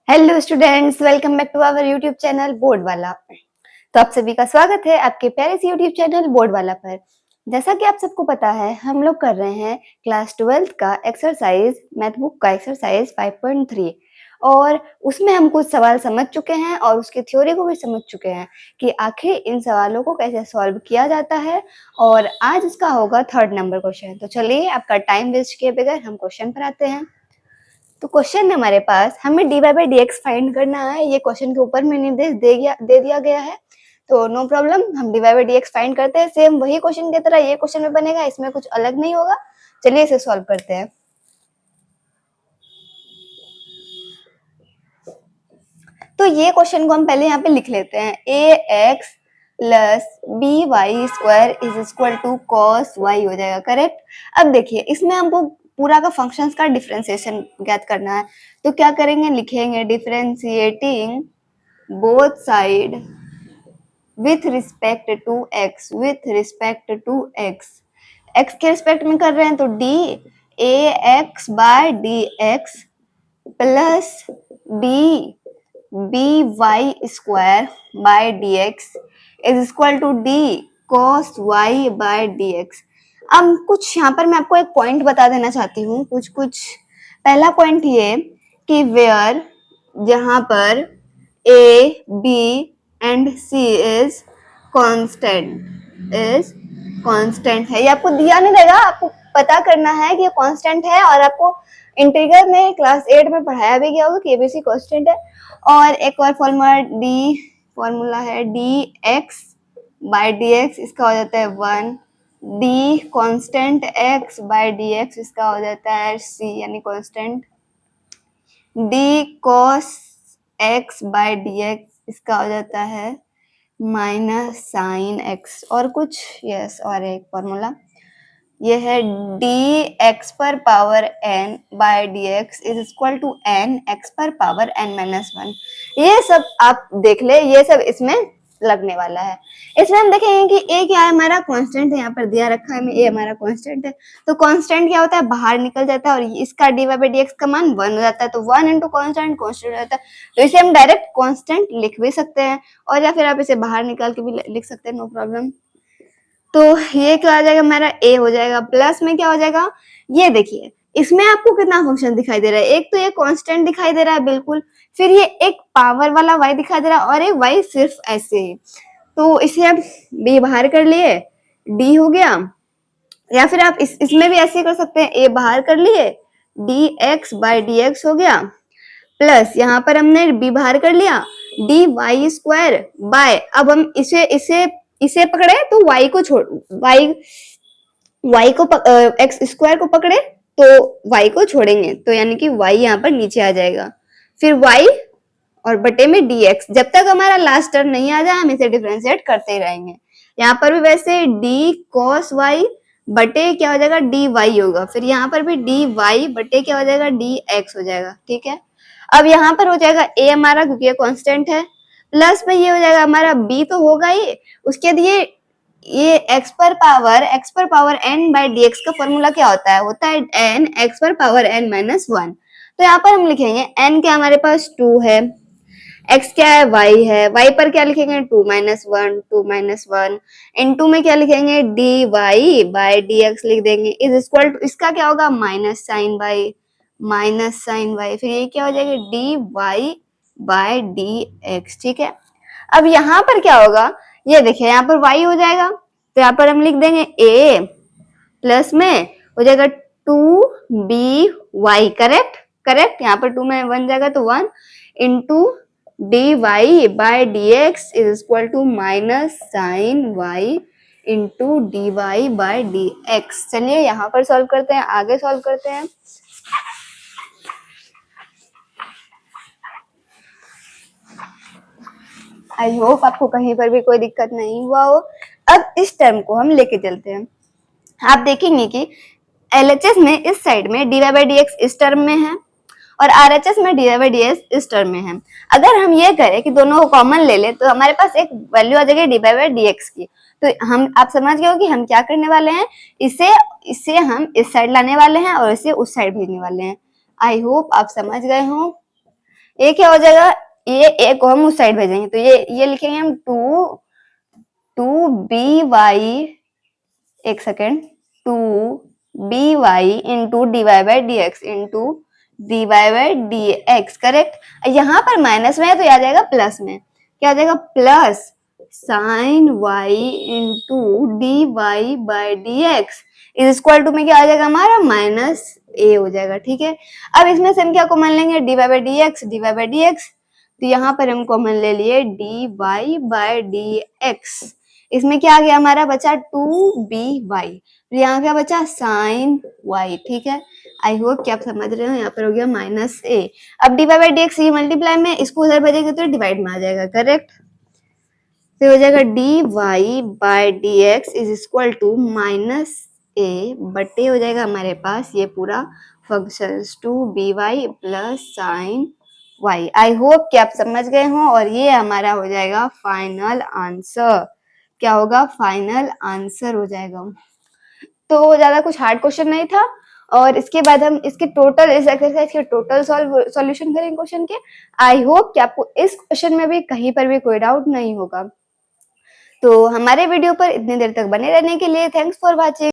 Hello students, welcome back to our YouTube channel board वाला। तो आप सभी का स्वागत है आपके प्यारे से यूट्यूब चैनल बोर्ड वाला पर। जैसा कि आप सबको पता है, हम लोग कर रहे हैं क्लास 12th का एक्सरसाइज मैथ बुक का एक्सरसाइज 5.3 और उसमें हम कुछ सवाल समझ चुके हैं और उसकी थ्योरी को भी समझ चुके हैं कि आखिर इन सवालों को कैसे सॉल्व किया जाता है। और आज इसका होगा 3rd नंबर क्वेश्चन। तो चलिए, आपका टाइम वेस्ट किए बगैर हम क्वेश्चन पर आते हैं। तो क्वेश्चन हमारे पास, हमें dy by D x find करना है। ये क्वेश्चन के ऊपर में निर्देश दे दिया गया है, तो नो प्रॉब्लम, हम dy by D x find करते हैं। सेम वही क्वेश्चन की तरह ये क्वेश्चन में बनेगा, इसमें कुछ अलग नहीं होगा। चलिए इसे सॉल्व करते हैं। तो ये क्वेश्चन को हम पहले यहाँ पे लिख लेते हैं। A X plus B Y square is equal to cos Y हो जाएगा, करेक्ट। अब देखिए, इसमें हमको पूरा का फंक्शंस का डिफरेंशिएशन ज्ञात करना है। तो क्या करेंगे, लिखेंगे differentiating both side with respect to x, with respect to x. X के रिस्पेक्ट में कर रहे हैं तो d a x by d x plus d b Y square by d x is equal to d cos y by d x. अब कुछ यहाँ पर मैं आपको एक पॉइंट बता देना चाहती हूँ, कुछ पहला पॉइंट ये कि वेयर, जहां पर A B and C is constant है। ये आपको दिया नहीं रहेगा, आपको पता करना है कि ये कांस्टेंट है। और आपको इंटीग्रल में क्लास 8 में पढ़ाया भी गया होगा कि एबीसी कांस्टेंट है। और एक और फॉर्मूला है d x by d x, इसका हो जाता है 1। D constant x by d x, इसका हो जाता है सी यानी constant. D cos x by d x, इसका हो जाता है माइनस साइन एक्स। और कुछ, यस, और एक फॉर्मूला ये है डी एक्स पर power n by d x is equal to n x पर पावर एन माइनस 1। ये सब आप देख ले, ये सब इसमें लगने वाला है। इसमें हम देखेंगे कि ए क्या है, हमारा कांस्टेंट है, यहाँ पर दिया रखा है ए हमारा कांस्टेंट है। तो कांस्टेंट क्या होता है, बाहर निकल जाता है और इसका d Y by D x का मान 1 हो जाता है। तो 1 इंटू कांस्टेंट कांस्टेंट हो जाता है। तो इसे हम डायरेक्ट कांस्टेंट लिख भी सकते हैं और या फिर आप इसे बाहर निकाल के भी लिख सकते हैं, नो प्रॉब्लम। तो ये क्या आ जाएगा, हमारा ए हो जाएगा। प्लस में क्या हो जाएगा, ये देखिए इसमें आपको कितना फंक्शन दिखाई दे रहा है। एक तो ये कांस्टेंट दिखाई दे रहा है बिल्कुल, फिर ये एक पावर वाला y दिखाई दे रहा है और एक y सिर्फ ऐसे ही। तो इसे आप b बाहर कर लिए, d हो गया। या फिर आप इसमें भी ऐसे कर सकते हैं, a बाहर कर लिए, dx बाय dx हो गया। प्लस यहाँ पर हमने b बाहर कर लिया, dy स्क्वायर बाय, अब हम इसे पकड़े तो y को छोड़, y को x स्क्वायर को पकड़े तो y को छोड़ेंगे, तो यानी कि y यहाँ पर नीचे आ जाएगा। फिर y और बटे में dx, जब तक हमारा लास्ट टर्म नहीं आ जाए हम इसे डिफरेंशिएट करते ही रहेंगे। यहाँ पर भी वैसे d cos y बटे क्या हो जाएगा, dy होगा। फिर यहाँ पर भी dy बटे क्या हो जाएगा, dx हो जाएगा। ठीक है, अब यहाँ पर हो जाएगा a हमारा, क्योंकि ये कांस्टेंट है। प्लस में ये हो जाएगा हमारा b तो होगा ही, उसके लिए ये x पर power n by D x का फॉर्मूला क्या होता है n x पर पावर n माइनस 1। तो यहाँ पर हम लिखेंगे n क्या, हमारे पास 2 है, x क्या है, y है, y पर क्या लिखेंगे 2 माइनस 1 इनटू में क्या लिखेंगे dy बाय dx लिख देंगे इज इक्वल टू, इसका क्या होगा माइनस साइन y, फिर ये क्या हो जाएगा dy बाय dx। ठीक है, अब यहाँ पर क्या होगा, ये देखिए यहाँ पर y हो जाएगा, तो यहाँ पर हम लिख देंगे a प्लस में हो जाएगा 2by, करेक्ट। यहाँ पर 2 में 1 जाएगा तो 1 into dy by dx is equal to minus sine y into dy by dx। चलिए यहाँ पर सॉल्व करते हैं, आगे सॉल्व करते हैं। आई होप आपको कहीं पर भी कोई दिक्कत नहीं हुआ हो। अब इस टर्म को हम लेके चलते हैं। आप देखेंगे कि LHS में इस साइड में dy बाई dx इस टर्म में है और RHS में dy बाई dx इस टर्म में है। अगर हम ये करें कि दोनों को कॉमन ले ले तो हमारे पास एक वैल्यू आ जाएगी dy बाई dx की। तो हम, आप समझ गए हो कि हम क्या करने वाले हैं, इसे हम इस साइड लाने वाले हैं और इसे उस साइड भेजने वाले हैं। आई होप आप समझ गए हो। ये क्या हो जाएगा, ये ए को हम उस साइड भेजेंगे तो ये लिखेंगे हम टू बी वाई, एक second, two B y into d Y by D x into d Y by D x, correct. यहाँ पर माइनस में है तो आ जाएगा प्लस में, क्या आ जाएगा, plus sine y into d Y by D x is equal to में क्या आ जाएगा हमारा, माइनस ए हो जाएगा, ठीक है। अब इसमें से हम क्या कॉमन लेंगे, d Y by D x, d Y by D x, तो यहाँ पर हम कॉमन ले लिए d Y by D x, इसमें क्या आ गया हमारा, बचा टू बी वाई, यहाँ क्या बचा, साइन वाई, ठीक है। आई होप कि आप समझ रहे हो, यहाँ पर हो गया माइनस ए। अब d Y by D x ये मल्टीप्लाई में, इसको उधर भेजेंगे तो डिवाइड में आ जाएगा, करेक्ट। तो हो जाएगा D Y by D x is equal to minus A बटे हो जाएगा हमारे पास ये पूरा function two B Y plus sine Y. I hope कि आप समझ गए हो और ये हमारा हो जाएगा फाइनल आंसर। क्या होगा, फाइनल आंसर हो जाएगा। तो ज्यादा कुछ हार्ड क्वेश्चन नहीं था और इसके बाद हम इसके टोटल, इस एक्सरसाइज के टोटल सॉल्यूशन करेंगे क्वेश्चन के। आई होप कि आपको इस क्वेश्चन में भी कहीं पर भी कोई डाउट नहीं होगा। तो हमारे वीडियो पर इतनी देर तक बने रहने के लिए थैंक्स फॉर वॉचिंग।